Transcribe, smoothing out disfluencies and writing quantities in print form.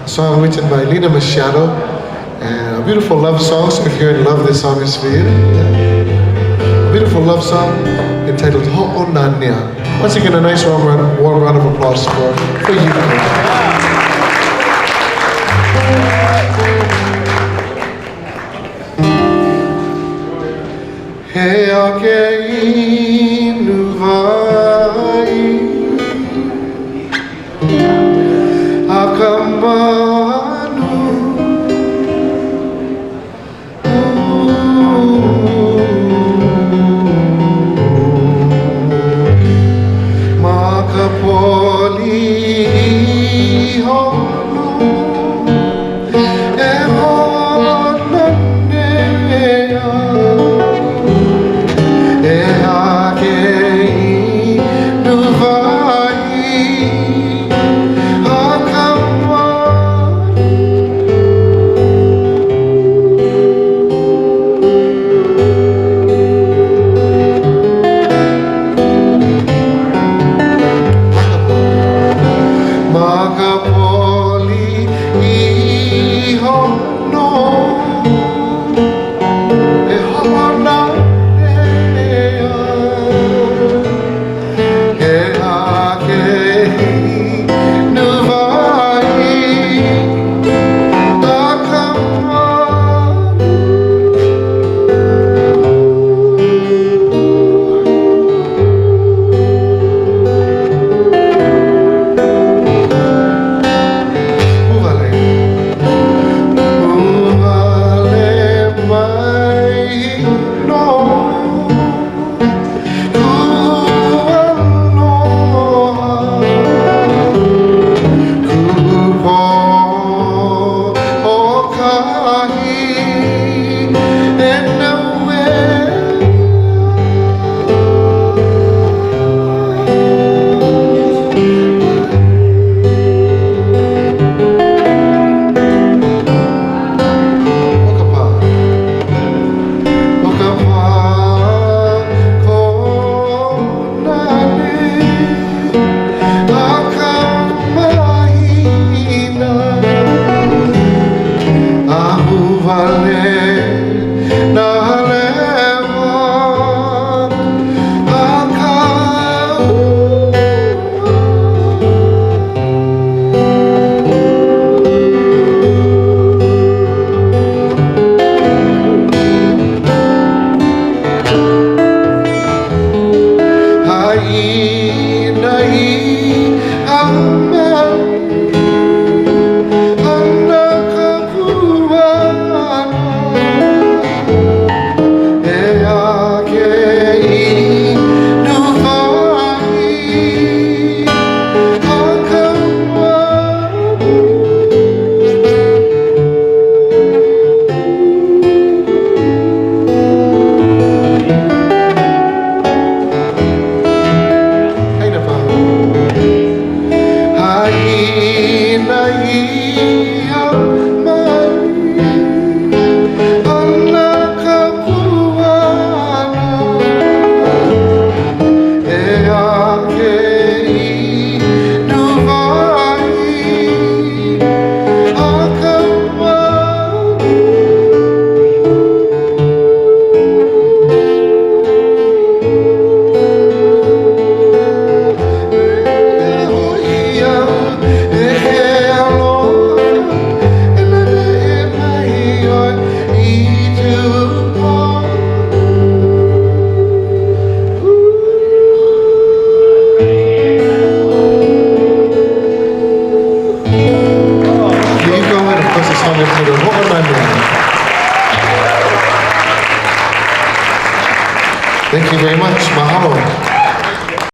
a song written by Lena Machado, and a beautiful love song. So if you're in love, this song is for you. Yeah. A beautiful love song entitled Ho'onania. Once again, a nice warm round of applause for Yuko. He ake inu vai akamanu makapoli honu e honanea Thank you very much. Mahalo.